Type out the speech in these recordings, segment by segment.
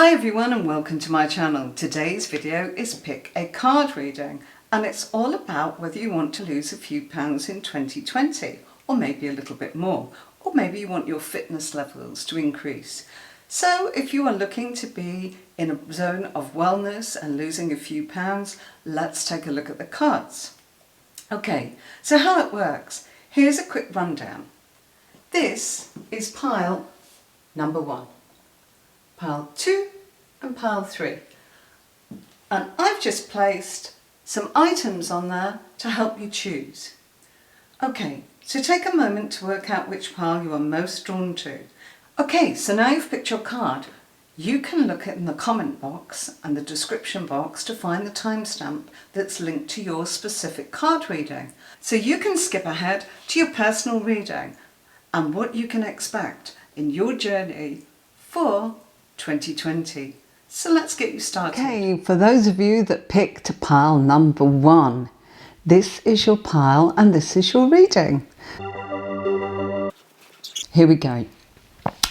Hi everyone and welcome to my channel. Today's video is pick a card reading and it's all about whether you want to lose a few pounds in 2020 or maybe a little bit more, or maybe you want your fitness levels to increase. So if you are looking to be in a zone of wellness and losing a few pounds, let's take a look at the cards. Okay, so how it works. Here's a quick rundown. This is pile number 1. Pile 2 and pile 3, and I've just placed some items on there to help you choose. Okay, so take a moment to work out which pile you are most drawn to. Okay, so now you've picked your card, you can look in the comment box and the description box to find the timestamp that's linked to your specific card reading. So you can skip ahead to your personal reading and what you can expect in your journey for 2020. So let's get you started. Okay, for those of you that picked pile number 1, this is your pile and this is your reading. Here we go.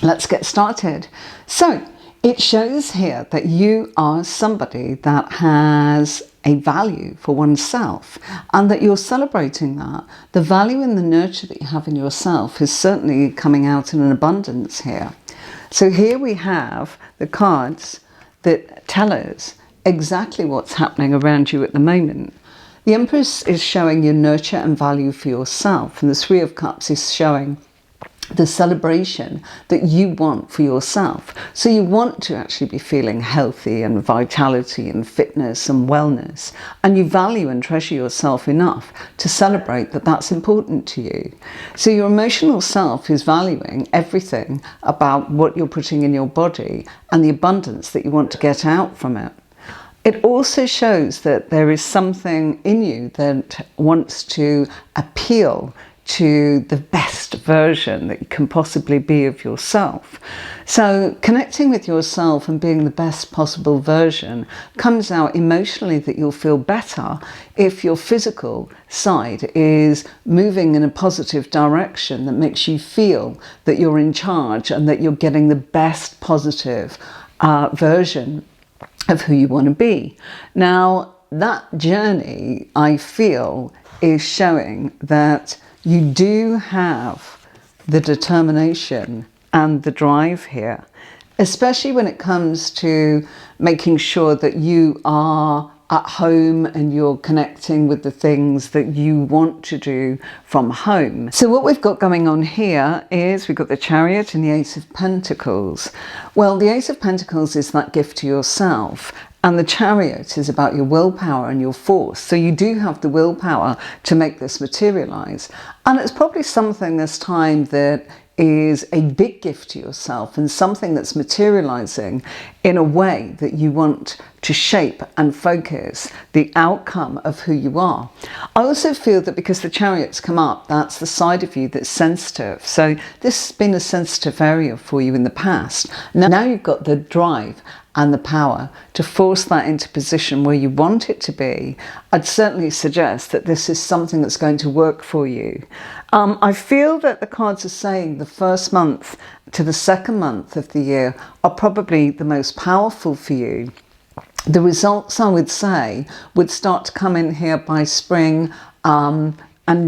Let's get started. So it shows here that you are somebody that has a value for oneself and that you're celebrating that. The value and the nurture that you have in yourself is certainly coming out in an abundance here. So here we have the cards that tell us exactly what's happening around you at the moment. The Empress is showing your nurture and value for yourself, and the Three of Cups is showing the celebration that you want for yourself. So you want to actually be feeling healthy and vitality and fitness and wellness, and you value and treasure yourself enough to celebrate that that's important to you. So your emotional self is valuing everything about what you're putting in your body and the abundance that you want to get out from it. It also shows that there is something in you that wants to appeal to the best version that you can possibly be of yourself. So connecting with yourself and being the best possible version comes out emotionally that you'll feel better if your physical side is moving in a positive direction that makes you feel that you're in charge and that you're getting the best positive version of who you want to be. Now, that journey, I feel, is showing that you do have the determination and the drive here, especially when it comes to making sure that you are at home and you're connecting with the things that you want to do from home. So what we've got going on here is we've got the Chariot and the Ace of Pentacles. Well, the Ace of Pentacles is that gift to yourself, and the Chariot is about your willpower and your force. So you do have the willpower to make this materialize. And it's probably something this time that is a big gift to yourself and something that's materializing in a way that you want to shape and focus the outcome of who you are. I also feel that because the Chariot's come up, that's the side of you that's sensitive. So this has been a sensitive area for you in the past. Now you've got the drive and the power to force that into position where you want it to be. I'd certainly suggest that this is something that's going to work for you. I feel that the cards are saying the first month to the second month of the year are probably the most powerful for you. The results, I would say, would start to come in here by spring and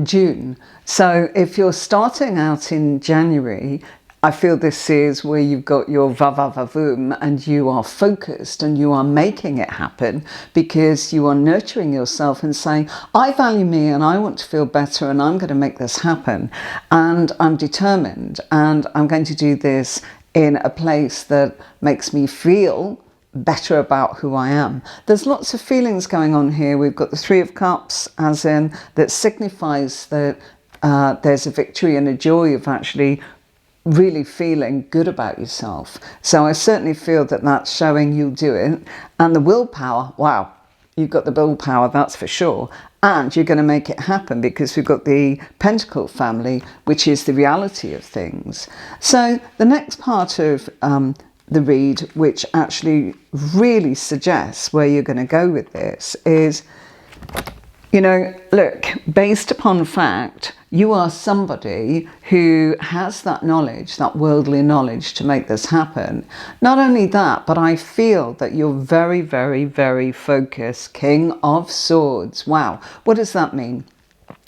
June. So if you're starting out in January, I feel this is where you've got your va-va-va-voom and you are focused and you are making it happen because you are nurturing yourself and saying, I value me and I want to feel better and I'm going to make this happen and I'm determined and I'm going to do this in a place that makes me feel better about who I am. There's lots of feelings going on here. We've got the Three of Cups, as in that signifies that there's a victory and a joy of actually really feeling good about yourself. So I certainly feel that that's showing you'll do it. And the willpower, wow, you've got the willpower, that's for sure. And you're going to make it happen because we've got the Pentacle family, which is the reality of things. So the next part of the read, which actually really suggests where you're going to go with this, is You know, look, based upon fact, you are somebody who has that knowledge, that worldly knowledge to make this happen. Not only that, but I feel that you're very, very, very focused. King of Swords. Wow. What does that mean?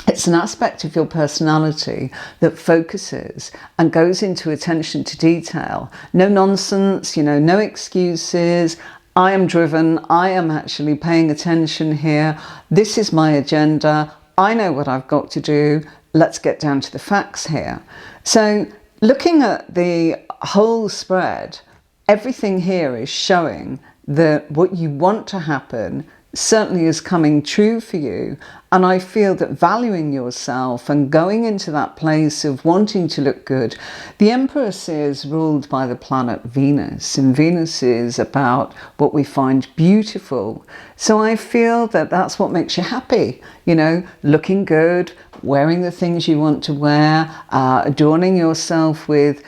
It's an aspect of your personality that focuses and goes into attention to detail. No nonsense, you know, no excuses. I am driven. I am actually paying attention here. This is my agenda. I know what I've got to do. Let's get down to the facts here. So looking at the whole spread, everything here is showing that what you want to happen certainly is coming true for you. And I feel that valuing yourself and going into that place of wanting to look good. The Empress is ruled by the planet Venus, and Venus is about what we find beautiful. So I feel that that's what makes you happy, you know, looking good, wearing the things you want to wear, adorning yourself with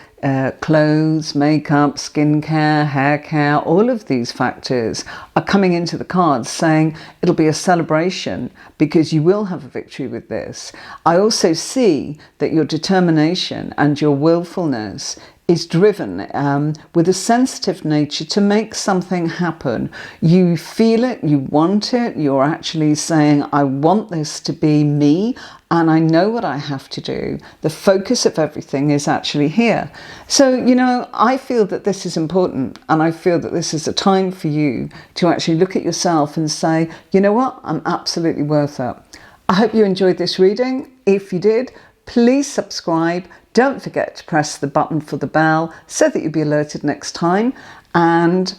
clothes, makeup, skincare, hair care. All of these factors are coming into the cards saying it'll be a celebration because you will have a victory with this. I also see that your determination and your willfulness is driven with a sensitive nature to make something happen. You feel it, you want it, you're actually saying, I want this to be me, and I know what I have to do. The focus of everything is actually here. So, you know, I feel that this is important, and I feel that this is a time for you to actually look at yourself and say, you know what, I'm absolutely worth it. I hope you enjoyed this reading. If you did, please subscribe. Don't forget to press the button for the bell so that you'll be alerted next time. And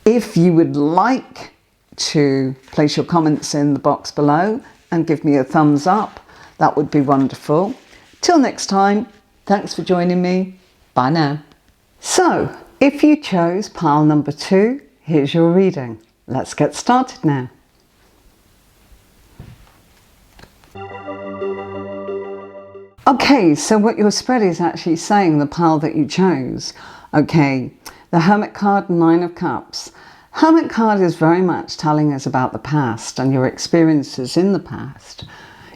if you would like to place your comments in the box below and give me a thumbs up, that would be wonderful. Till next time, thanks for joining me. Bye now. So, if you chose pile number 2, here's your reading. Let's get started now. Okay, so what your spread is actually saying, the pile that you chose. Okay, the Hermit card, 9 of Cups. Hermit card is very much telling us about the past and your experiences in the past.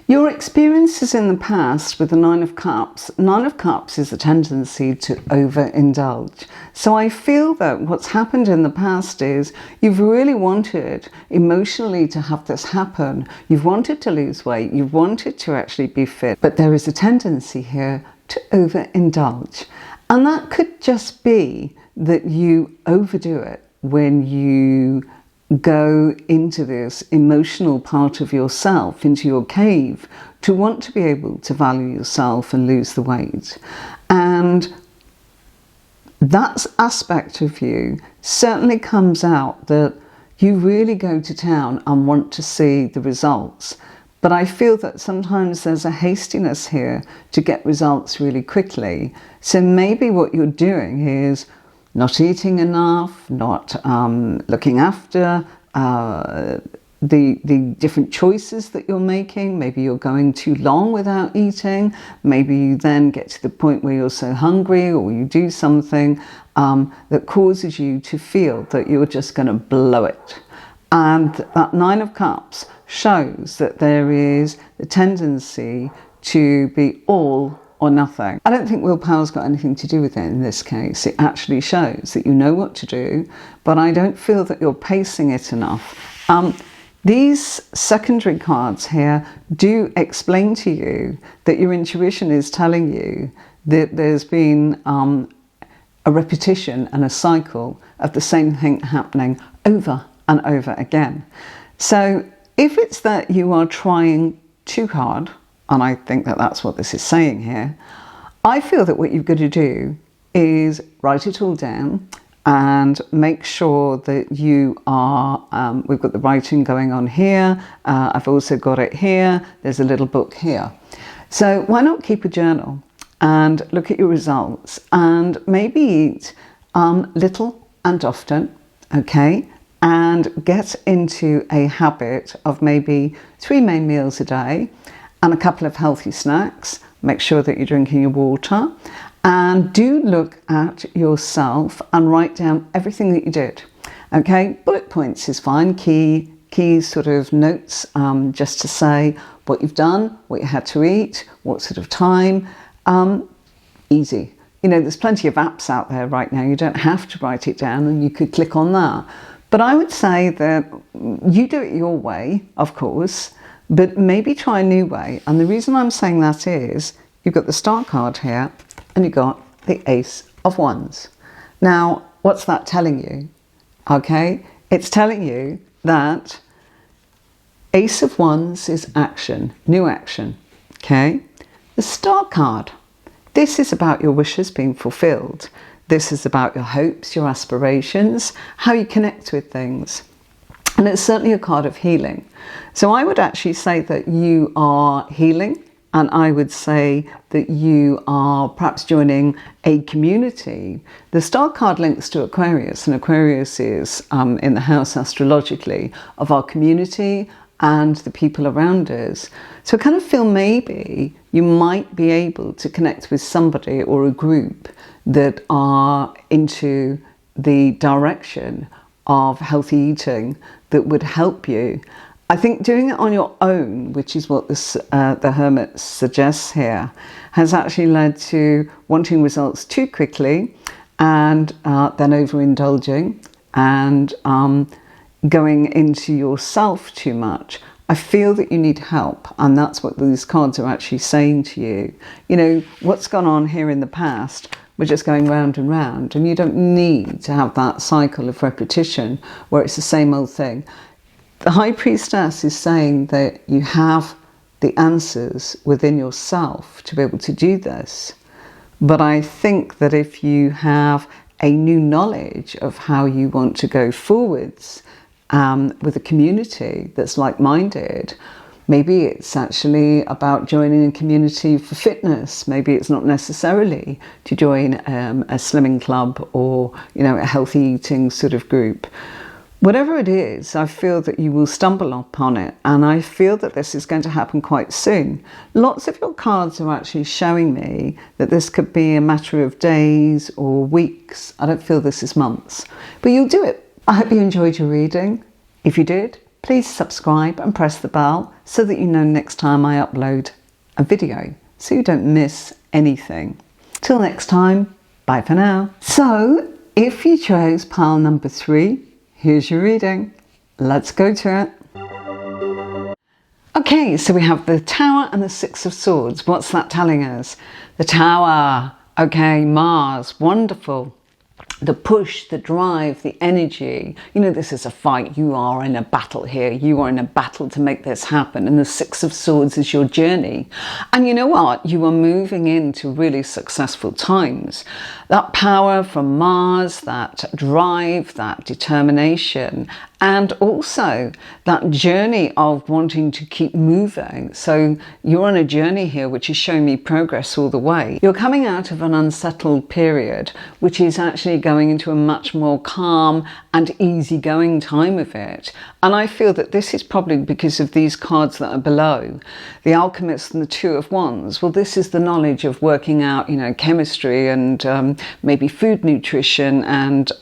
Your experiences in the past with the 9 of Cups. 9 of Cups is a tendency to overindulge. So I feel that what's happened in the past is you've really wanted emotionally to have this happen. You've wanted to lose weight. You've wanted to actually be fit. But there is a tendency here to overindulge. And that could just be that you overdo it when you go into this emotional part of yourself, into your cave, to want to be able to value yourself and lose the weight. And that aspect of you certainly comes out that you really go to town and want to see the results. But I feel that sometimes there's a hastiness here to get results really quickly. So maybe what you're doing is not eating enough, not looking after the different choices that you're making. Maybe you're going too long without eating. Maybe you then get to the point where you're so hungry, or you do something that causes you to feel that you're just going to blow it. And that 9 of Cups shows that there is the tendency to be all or nothing. I don't think willpower's got anything to do with it in this case. It actually shows that you know what to do, but I don't feel that you're pacing it enough. These secondary cards here do explain to you that your intuition is telling you that there's been a repetition and a cycle of the same thing happening over and over again. So if it's that you are trying too hard, and I think that that's what this is saying here, I feel that what you've got to do is write it all down and make sure that you are, we've got the writing going on here, I've also got it here, there's a little book here. So why not keep a journal and look at your results and maybe eat little and often, okay? And get into a habit of maybe 3 main meals a day and a couple of healthy snacks. Make sure that you're drinking your water, and do look at yourself and write down everything that you did. Okay, bullet points is fine, key key sort of notes just to say what you've done, what you had to eat, what sort of time. Easy. You know, there's plenty of apps out there right now. You don't have to write it down, and you could click on that. But I would say that you do it your way, of course, but maybe try a new way. And the reason I'm saying that is you've got the Star card here and you've got the Ace of Wands. Now, what's that telling you? Okay, it's telling you that Ace of Wands is action, new action. Okay, the Star card. This is about your wishes being fulfilled. This is about your hopes, your aspirations, how you connect with things. And it's certainly a card of healing. So I would actually say that you are healing, and I would say that you are perhaps joining a community. The Star card links to Aquarius, and Aquarius is in the house astrologically of our community and the people around us. So I kind of feel maybe you might be able to connect with somebody or a group that are into the direction of healthy eating that would help you. I think doing it on your own, which is what the Hermit suggests here, has actually led to wanting results too quickly and then overindulging and going into yourself too much. I feel that you need help, and that's what these cards are actually saying to you. You know, what's gone on here in the past, we're just going round and round, and you don't need to have that cycle of repetition where it's the same old thing. The High Priestess is saying that you have the answers within yourself to be able to do this. But I think that if you have a new knowledge of how you want to go forwards with a community that's like-minded, maybe it's actually about joining a community for fitness. Maybe it's not necessarily to join a slimming club or, you know, a healthy eating sort of group. Whatever it is, I feel that you will stumble upon it, and I feel that this is going to happen quite soon. Lots of your cards are actually showing me that this could be a matter of days or weeks. I don't feel this is months, but you'll do it. I hope you enjoyed your reading. If you did, please subscribe and press the bell so that you know next time I upload a video, so you don't miss anything. Till next time, bye for now. So, if you chose pile number 3, here's your reading. Let's go to it. Okay, so we have the Tower and the Six of Swords. What's that telling us? The Tower, okay, Mars, wonderful. The push, the drive, the energy. You know, this is a fight. You are in a battle here. You are in a battle to make this happen. And the Six of Swords is your journey. And you know what? You are moving into really successful times. That power from Mars, that drive, that determination, and also that journey of wanting to keep moving. So you're on a journey here which is showing me progress all the way. You're coming out of an unsettled period, which is actually going into a much more calm and easygoing time of it. And I feel that this is probably because of these cards that are below. The Alchemist and the Two of Wands. Well, this is the knowledge of working out, you know, chemistry and maybe food nutrition and,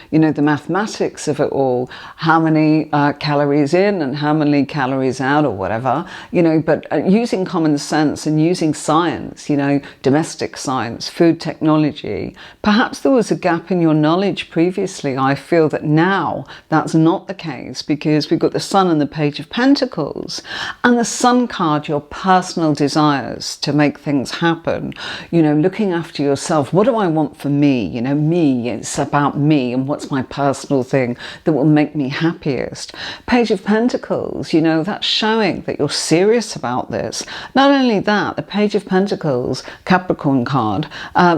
you know, the mathematics of it all. How many calories in and how many calories out or whatever, you know, but using common sense and using science, you know, domestic science, food technology. Perhaps there was a gap in your knowledge previously. I feel that now that's not the case because we've got the Sun and the Page of Pentacles, and the Sun card, your personal desires to make things happen, you know, looking after yourself. What do I want for me? You know, me, it's about me and what's my personal thing that will make me happiest. Page of Pentacles, you know, that's showing that you're serious about this. Not only that, the Page of Pentacles, Capricorn card,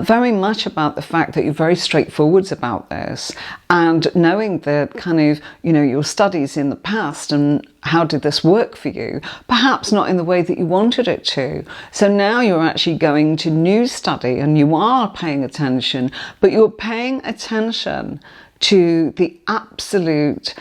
very much about the fact that you're very straightforward about this, and knowing that kind of, you know, your studies in the past and how did this work for you? Perhaps not in the way that you wanted it to. So now you're actually going to new study and you are paying attention, but you're paying attention to the absolute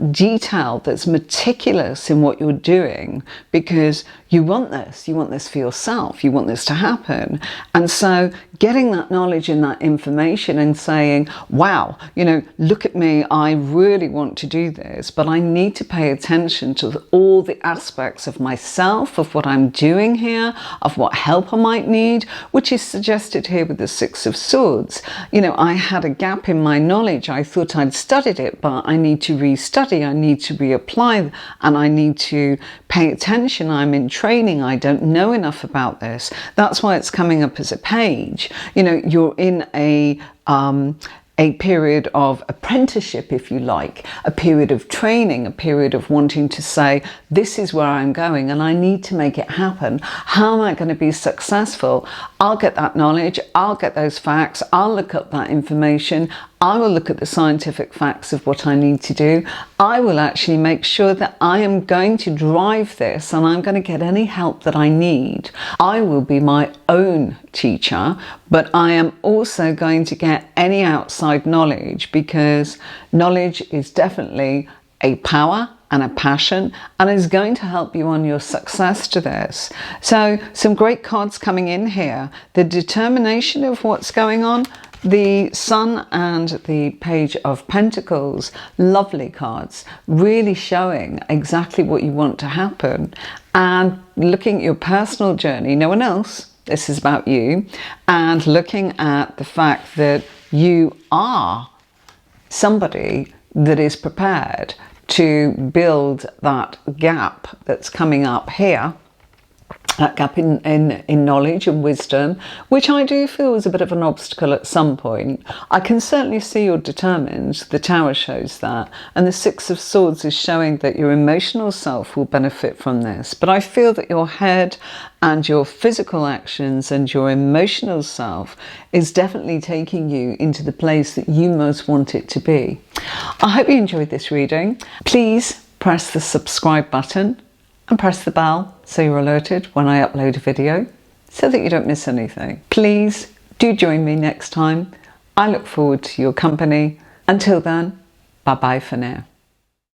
detail that's meticulous in what you're doing because you want this for yourself, you want this to happen. And so getting that knowledge and that information and saying, wow, you know, look at me, I really want to do this, but I need to pay attention to all the aspects of myself, of what I'm doing here, of what help I might need, which is suggested here with the Six of Swords. You know, I had a gap in my knowledge. I thought I'd studied it, but I need to restudy, I need to reapply, and I need to pay attention. I'm in training, I don't know enough about this. That's why it's coming up as a page. You know, you're in a period of apprenticeship, if you like, a period of training, a period of wanting to say, this is where I'm going and I need to make it happen. How am I going to be successful? I'll get that knowledge, I'll get those facts, I'll look up that information, I will look at the scientific facts of what I need to do. I will actually make sure that I am going to drive this and I'm going to get any help that I need. I will be my own teacher, but I am also going to get any outside knowledge, because knowledge is definitely a power and a passion and is going to help you on your success to this. So some great cards coming in here. The determination of what's going on, the Sun and the Page of Pentacles, lovely cards, really showing exactly what you want to happen and looking at your personal journey, no one else, this is about you, and looking at the fact that you are somebody that is prepared to build that gap that's coming up here, that gap in knowledge and wisdom, which I do feel is a bit of an obstacle at some point. I can certainly see you're determined. The Tower shows that. And the Six of Swords is showing that your emotional self will benefit from this. But I feel that your head and your physical actions and your emotional self is definitely taking you into the place that you most want it to be. I hope you enjoyed this reading. Please press the subscribe button and press the bell so you're alerted when I upload a video so that you don't miss anything. Please do join me next time. I look forward to your company. Until then, bye bye for now.